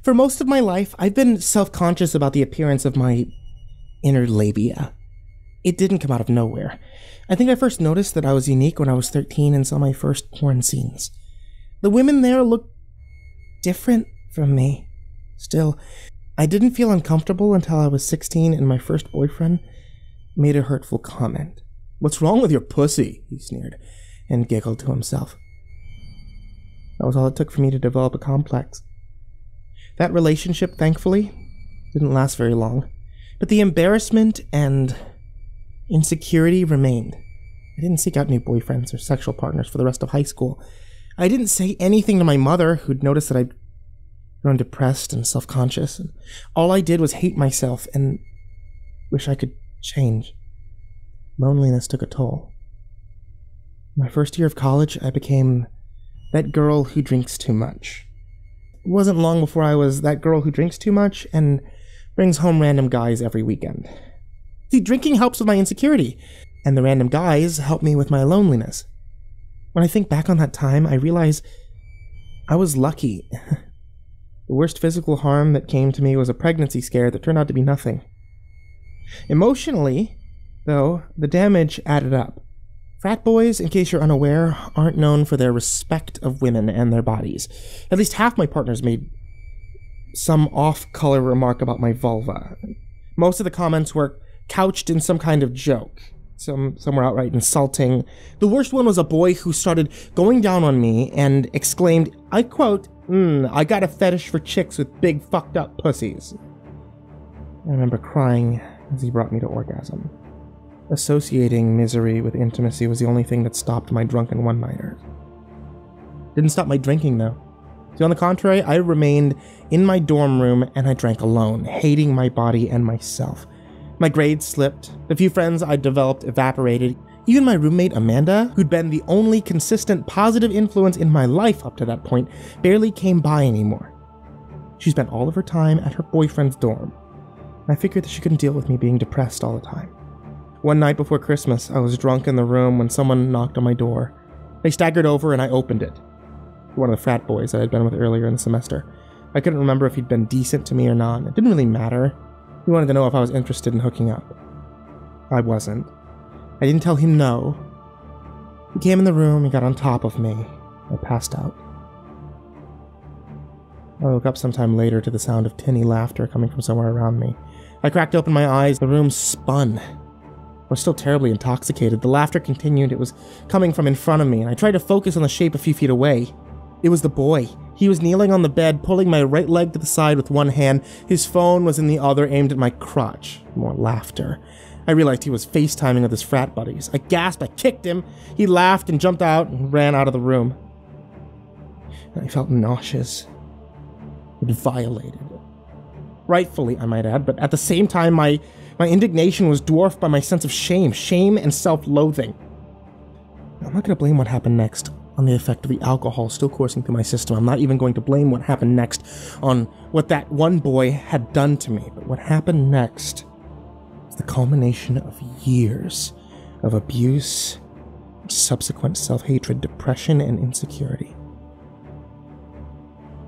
For most of my life, I've been self-conscious about the appearance of my inner labia. It didn't come out of nowhere. I think I first noticed that I was unique when I was 13 and saw my first porn scenes. The women there looked different from me. Still, I didn't feel uncomfortable until I was 16 and my first boyfriend made a hurtful comment. "What's wrong with your pussy?" he sneered, and giggled to himself. That was all it took for me to develop a complex. That relationship, thankfully, didn't last very long, but the embarrassment and insecurity remained. I didn't seek out new boyfriends or sexual partners for the rest of high school. I didn't say anything to my mother, who'd noticed that I'd grown depressed and self-conscious, and all I did was hate myself and wish I could change. Loneliness took a toll. My first year of college, I became that girl who drinks too much. It wasn't long before I was that girl who drinks too much and brings home random guys every weekend. See, drinking helps with my insecurity, and the random guys help me with my loneliness. When I think back on that time, I realize I was lucky. The worst physical harm that came to me was a pregnancy scare that turned out to be nothing. Emotionally, though, the damage added up. Frat boys, in case you're unaware, aren't known for their respect of women and their bodies. At least half my partners made some off-color remark about my vulva. Most of the comments were couched in some kind of joke. Some were outright insulting. The worst one was a boy who started going down on me and exclaimed, I quote, I got a fetish for chicks with big fucked up pussies. I remember crying as he brought me to orgasm. Associating misery with intimacy was the only thing that stopped my drunken one-nighters. Didn't stop my drinking, though. See, on the contrary, I remained in my dorm room and I drank alone, hating my body and myself. My grades slipped, the few friends I developed evaporated. Even my roommate Amanda, who'd been the only consistent positive influence in my life up to that point, barely came by anymore. She spent all of her time at her boyfriend's dorm. I figured that she couldn't deal with me being depressed all the time. One night before Christmas, I was drunk in the room when someone knocked on my door. I staggered over and I opened it. One of the frat boys that I'd been with earlier in the semester. I couldn't remember if he'd been decent to me or not. It didn't really matter. He wanted to know if I was interested in hooking up. I wasn't. I didn't tell him no. He came in the room, he got on top of me. I passed out. I woke up sometime later to the sound of tinny laughter coming from somewhere around me. I cracked open my eyes, the room spun. I was still terribly intoxicated. The laughter continued, it was coming from in front of me, and I tried to focus on the shape a few feet away. It was the boy. He was kneeling on the bed, pulling my right leg to the side with one hand. His phone was in the other, aimed at my crotch. More laughter. I realized he was FaceTiming with his frat buddies. I gasped, I kicked him. He laughed and jumped out and ran out of the room. I felt nauseous. It violated. Rightfully, I might add, but at the same time, my indignation was dwarfed by my sense of shame and self-loathing. I'm not going to blame what happened next on the effect of the alcohol still coursing through my system. I'm not even going to blame what happened next on what that one boy had done to me. But what happened next is the culmination of years of abuse, subsequent self-hatred, depression, and insecurity.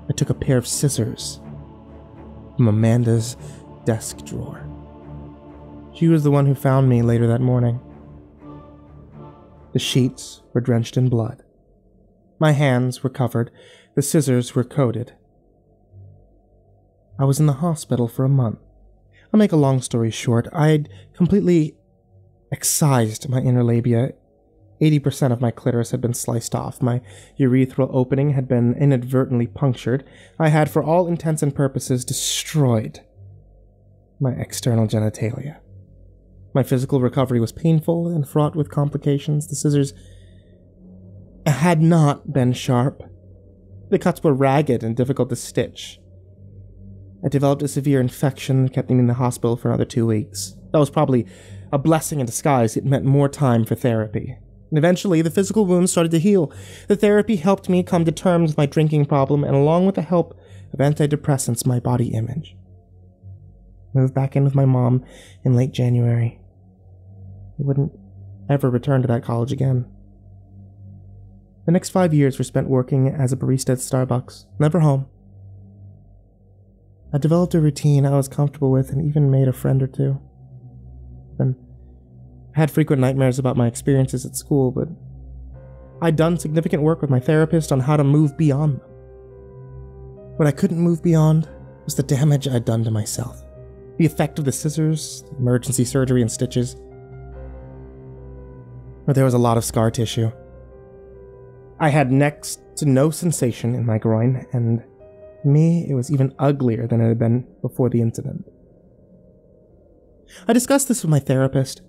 I took a pair of scissors from Amanda's desk drawer. She was the one who found me later that morning. The sheets were drenched in blood. My hands were covered. The scissors were coated. I was in the hospital for a month. I'll make a long story short. I'd completely excised my inner labia. 80% of my clitoris had been sliced off. My urethral opening had been inadvertently punctured. I had, for all intents and purposes, destroyed my external genitalia. My physical recovery was painful and fraught with complications. The scissors had not been sharp. The cuts were ragged and difficult to stitch. I developed a severe infection that kept me in the hospital for another 2 weeks. That was probably a blessing in disguise. It meant more time for therapy. And eventually, the physical wounds started to heal. The therapy helped me come to terms with my drinking problem, and along with the help of antidepressants, my body image. I moved back in with my mom in late January. I wouldn't ever return to that college again. The next 5 years were spent working as a barista at Starbucks, never home. I developed a routine I was comfortable with and even made a friend or two. And I had frequent nightmares about my experiences at school, but I'd done significant work with my therapist on how to move beyond them. What I couldn't move beyond was the damage I'd done to myself. The effect of the scissors, the emergency surgery and stitches. But there was a lot of scar tissue. I had next to no sensation in my groin, and to me, it was even uglier than it had been before the incident. I discussed this with my therapist,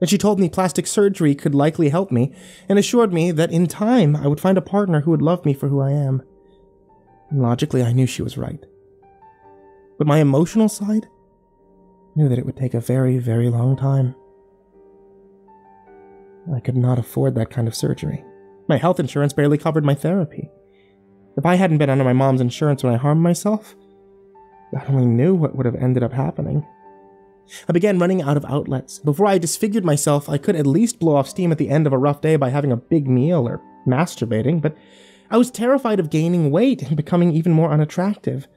and she told me plastic surgery could likely help me, and assured me that in time I would find a partner who would love me for who I am. And logically, I knew she was right. But my emotional side knew that it would take a very, very long time. I could not afford that kind of surgery. My health insurance barely covered my therapy. If I hadn't been under my mom's insurance when I harmed myself, God only knew what would have ended up happening. I began running out of outlets. Before I disfigured myself, I could at least blow off steam at the end of a rough day by having a big meal or masturbating, but I was terrified of gaining weight and becoming even more unattractive,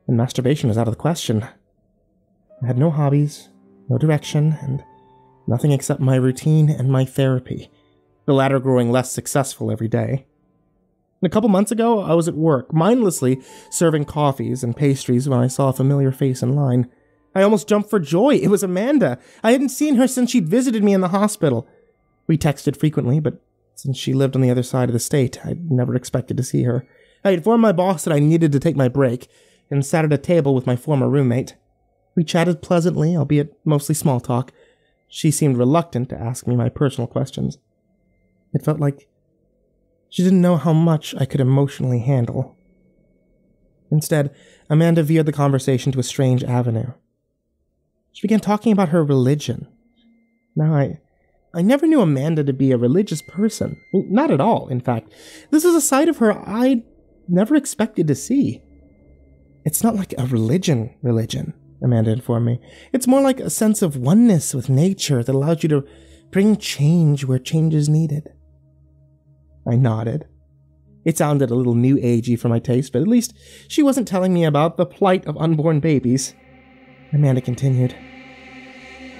and masturbation was out of the question. I had no hobbies, no direction, and nothing except my routine and my therapy, the latter growing less successful every day. A couple months ago, I was at work, mindlessly serving coffees and pastries when I saw a familiar face in line. I almost jumped for joy. It was Amanda. I hadn't seen her since she'd visited me in the hospital. We texted frequently, but since she lived on the other side of the state, I'd never expected to see her. I informed my boss that I needed to take my break, and sat at a table with my former roommate. We chatted pleasantly, albeit mostly small talk. She seemed reluctant to ask me my personal questions. It felt like she didn't know how much I could emotionally handle. Instead, Amanda veered the conversation to a strange avenue. She began talking about her religion. Now, I never knew Amanda to be a religious person. Not at all, in fact. This is a side of her I never expected to see. It's not like a religion, Amanda informed me. It's more like a sense of oneness with nature that allows you to bring change where change is needed. I nodded. It sounded a little new agey for my taste, but at least she wasn't telling me about the plight of unborn babies. Amanda continued.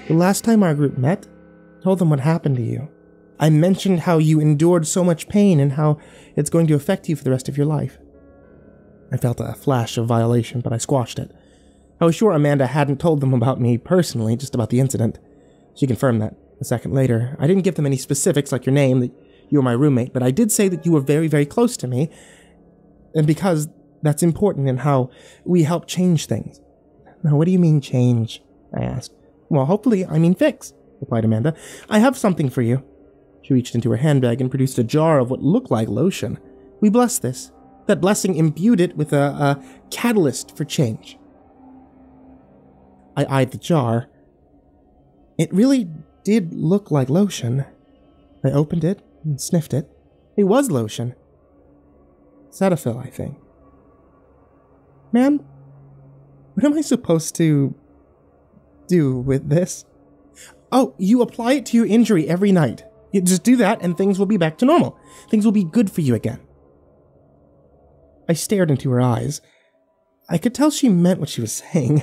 The last time our group met, I told them what happened to you. I mentioned how you endured so much pain and how it's going to affect you for the rest of your life. I felt a flash of violation, but I squashed it. I was sure Amanda hadn't told them about me personally, just about the incident. She confirmed that a second later. I didn't give them any specifics like your name, that you were my roommate, but I did say that you were very, very close to me, and because that's important in how we help change things. Now, what do you mean change? I asked. Well, hopefully, I mean fix, replied Amanda. I have something for you. She reached into her handbag and produced a jar of what looked like lotion. We blessed this. That blessing imbued it with a catalyst for change. I eyed the jar. It really did look like lotion. I opened it and sniffed it. It was lotion. Cetaphil, I think. Ma'am, what am I supposed to do with this? Oh, you apply it to your injury every night. You just do that and things will be back to normal. Things will be good for you again. I stared into her eyes. I could tell she meant what she was saying.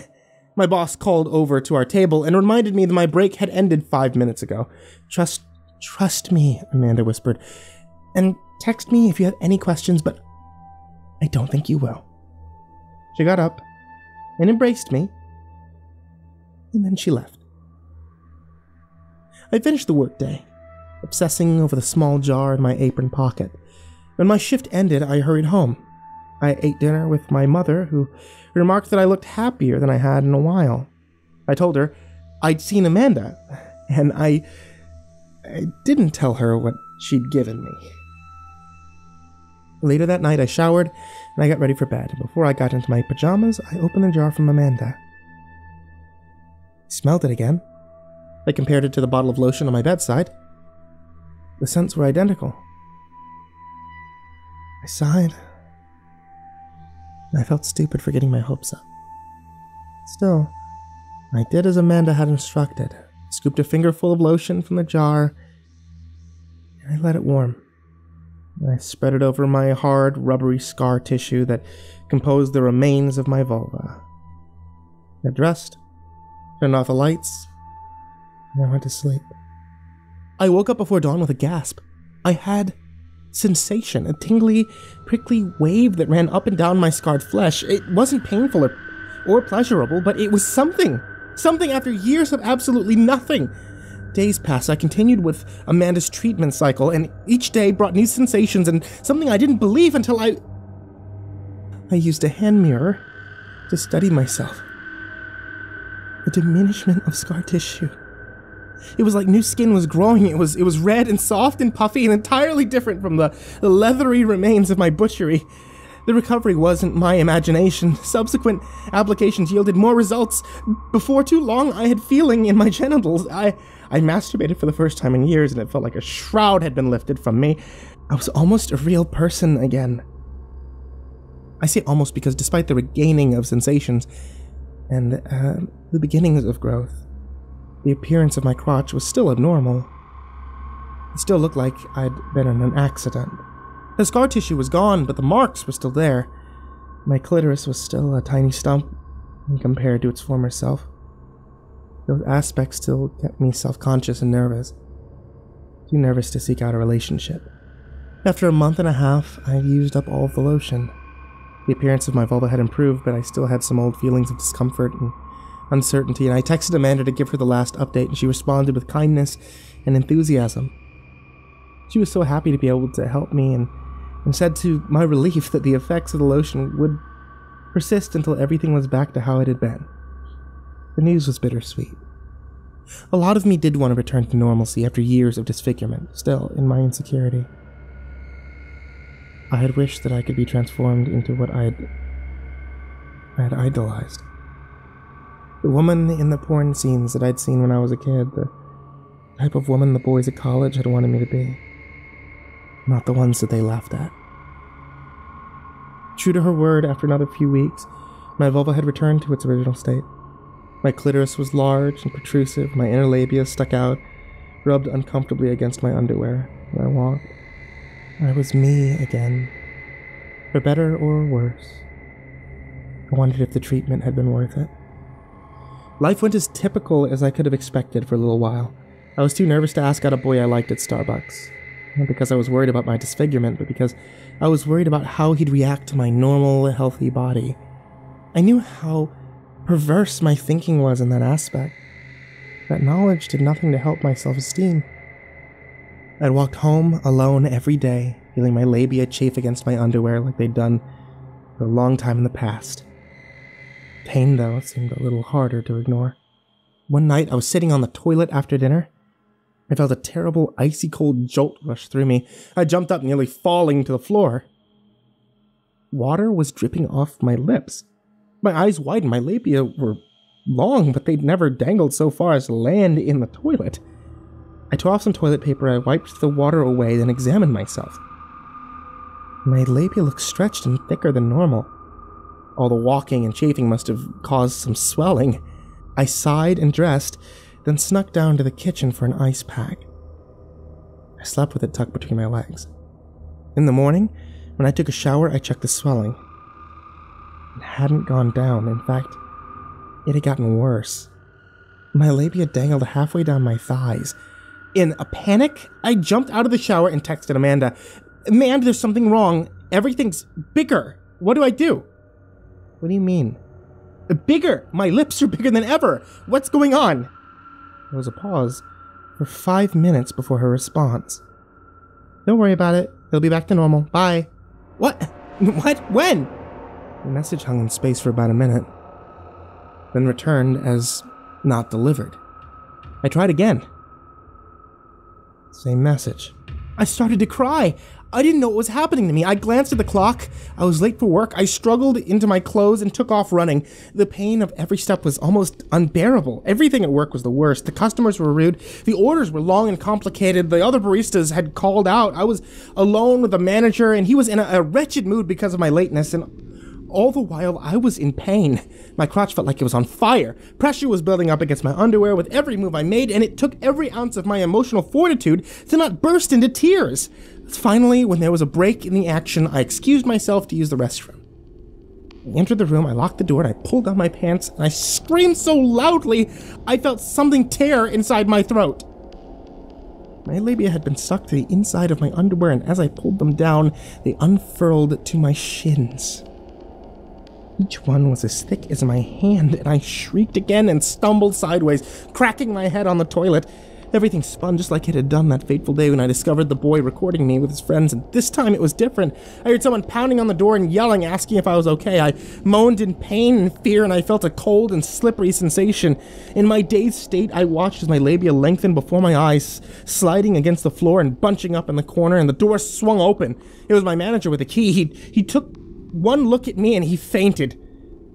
My boss called over to our table and reminded me that my break had ended 5 minutes ago. Trust me, Amanda whispered. And text me if you have any questions, but I don't think you will. She got up and embraced me, and then she left. I finished the workday, obsessing over the small jar in my apron pocket. When my shift ended, I hurried home. I ate dinner with my mother, who remarked that I looked happier than I had in a while. I told her I'd seen Amanda, and I didn't tell her what she'd given me. Later that night, I showered, and I got ready for bed. Before I got into my pajamas, I opened the jar from Amanda. I smelled it again. I compared it to the bottle of lotion on my bedside. The scents were identical. I sighed. I felt stupid for getting my hopes up. Still, I did as Amanda had instructed. Scooped a fingerful of lotion from the jar, and I let it warm. I spread it over my hard, rubbery scar tissue that composed the remains of my vulva. Got dressed, turned off the lights, and I went to sleep. I woke up before dawn with a gasp. I had sensation, a tingly, prickly wave that ran up and down my scarred flesh. It wasn't painful or pleasurable, but it was something. Something after years of absolutely nothing. Days passed. I continued with Amanda's treatment cycle, and each day brought new sensations and something I didn't believe until I used a hand mirror to study myself. A diminishment of scar tissue. It was like new skin was growing. It was red and soft and puffy and entirely different from the leathery remains of my butchery. The recovery wasn't my imagination. Subsequent applications yielded more results. Before too long, I had feeling in my genitals. I masturbated for the first time in years, and it felt like a shroud had been lifted from me. I was almost a real person again. I say almost because despite the regaining of sensations and the beginnings of growth, the appearance of my crotch was still abnormal. It still looked like I'd been in an accident. The scar tissue was gone, but the marks were still there. My clitoris was still a tiny stump compared to its former self. Those aspects still kept me self-conscious and nervous. Too nervous to seek out a relationship. After a month and a half, I had used up all of the lotion. The appearance of my vulva had improved, but I still had some old feelings of discomfort and uncertainty, and I texted Amanda to give her the last update, and she responded with kindness and enthusiasm. She was so happy to be able to help me, and said to my relief that the effects of the lotion would persist until everything was back to how it had been. The news was bittersweet. A lot of me did want to return to normalcy after years of disfigurement, still in my insecurity. I had wished that I could be transformed into what I had idolized. The woman in the porn scenes that I'd seen when I was a kid, the type of woman the boys at college had wanted me to be. Not the ones that they laughed at. True to her word, after another few weeks, my vulva had returned to its original state. My clitoris was large and protrusive, my inner labia stuck out, rubbed uncomfortably against my underwear, and I walked. I was me again, for better or worse. I wondered if the treatment had been worth it. Life went as typical as I could have expected for a little while. I was too nervous to ask out a boy I liked at Starbucks. Not because I was worried about my disfigurement, but because I was worried about how he'd react to my normal, healthy body. I knew how perverse my thinking was in that aspect. That knowledge did nothing to help my self-esteem. I'd walked home alone every day, feeling my labia chafe against my underwear like they'd done for a long time in the past. Pain, though, seemed a little harder to ignore. One night, I was sitting on the toilet after dinner. I felt a terrible, icy cold jolt rush through me. I jumped up, nearly falling to the floor. Water was dripping off my lips. My eyes widened. My labia were long, but they'd never dangled so far as to land in the toilet. I tore off some toilet paper, I wiped the water away, then examined myself. My labia looked stretched and thicker than normal. All the walking and chafing must have caused some swelling. I sighed and dressed, then snuck down to the kitchen for an ice pack. I slept with it tucked between my legs. In the morning, when I took a shower, I checked the swelling. It hadn't gone down. In fact, it had gotten worse. My labia dangled halfway down my thighs. In a panic, I jumped out of the shower and texted Amanda. "Amanda, there's something wrong. Everything's bigger. What do I do?" "What do you mean?" "Bigger! My lips are bigger than ever! What's going on?" There was a pause for 5 minutes before her response. "Don't worry about it. It'll be back to normal. Bye." What? When? The message hung in space for about a minute, then returned as not delivered. I tried again. Same message. I started to cry. I didn't know what was happening to me. I glanced at the clock. I was late for work. I struggled into my clothes and took off running. The pain of every step was almost unbearable. Everything at work was the worst. The customers were rude. The orders were long and complicated. The other baristas had called out. I was alone with the manager, and he was in a wretched mood because of my lateness, and all the while I was in pain. My crotch felt like it was on fire. Pressure was building up against my underwear with every move I made, and it took every ounce of my emotional fortitude to not burst into tears. Finally, when there was a break in the action, I excused myself to use the restroom. I entered the room, I locked the door, and I pulled down my pants, and I screamed so loudly, I felt something tear inside my throat. My labia had been stuck to the inside of my underwear, and as I pulled them down, they unfurled to my shins. Each one was as thick as my hand, and I shrieked again and stumbled sideways, cracking my head on the toilet. Everything spun just like it had done that fateful day when I discovered the boy recording me with his friends, and this time it was different. I heard someone pounding on the door and yelling, asking if I was okay. I moaned in pain and fear, and I felt a cold and slippery sensation. In my dazed state, I watched as my labia lengthened before my eyes, sliding against the floor and bunching up in the corner, and the door swung open. It was my manager with a key. He took one look at me and he fainted.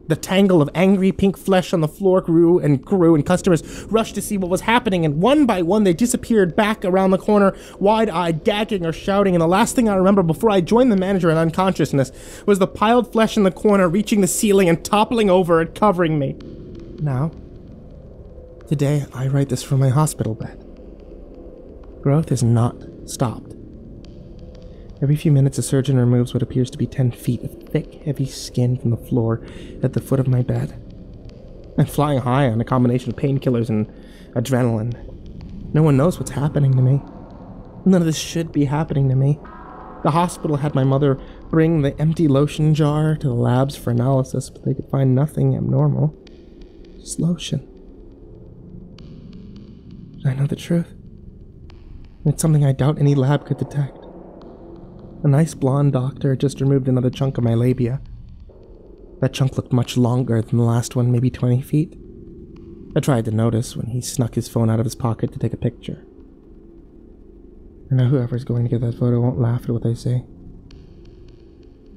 The tangle of angry pink flesh on the floor grew, and customers rushed to see what was happening, and one by one they disappeared back around the corner, wide-eyed, gagging or shouting, and the last thing I remember before I joined the manager in unconsciousness was the piled flesh in the corner reaching the ceiling and toppling over and covering me. Now, today, I write this from my hospital bed. Growth is not stopped. Every few minutes, a surgeon removes what appears to be 10 feet of thick, heavy skin from the floor at the foot of my bed. I'm flying high on a combination of painkillers and adrenaline. No one knows what's happening to me. None of this should be happening to me. The hospital had my mother bring the empty lotion jar to the labs for analysis, but they could find nothing abnormal. Just lotion. I know the truth. It's something I doubt any lab could detect. A nice blonde doctor had just removed another chunk of my labia. That chunk looked much longer than the last one, maybe 20 feet. I tried to notice when he snuck his phone out of his pocket to take a picture. I know whoever's going to get that photo won't laugh at what they say.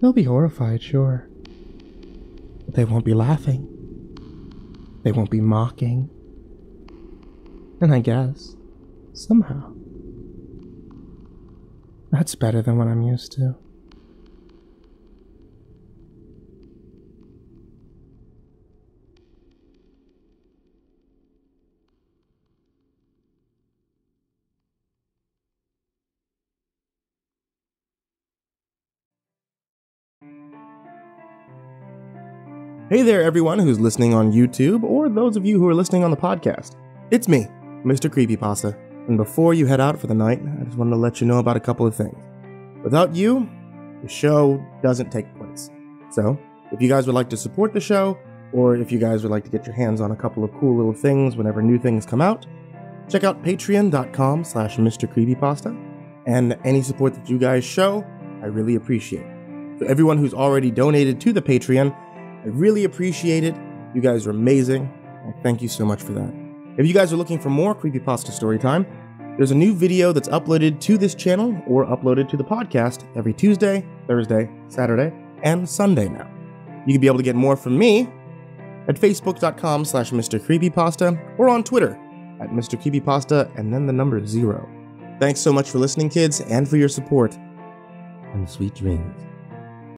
They'll be horrified, sure. But they won't be laughing. They won't be mocking. And I guess, somehow, that's better than what I'm used to. Hey there, everyone who's listening on YouTube, or those of you who are listening on the podcast. It's me, MrCreepyPasta. And before you head out for the night, I just wanted to let you know about a couple of things. Without you, the show doesn't take place. So, if you guys would like to support the show, or if you guys would like to get your hands on a couple of cool little things whenever new things come out, check out patreon.com/MrCreepyPasta. And any support that you guys show, I really appreciate. So everyone who's already donated to the Patreon, I really appreciate it. You guys are amazing. And thank you so much for that. If you guys are looking for more Creepypasta Storytime, there's a new video that's uploaded to this channel or uploaded to the podcast every Tuesday, Thursday, Saturday, and Sunday now. You can be able to get more from me at facebook.com/MrCreepyPasta or on Twitter at MrCreepyPasta and then the number 0. Thanks so much for listening, kids, and for your support. And sweet dreams.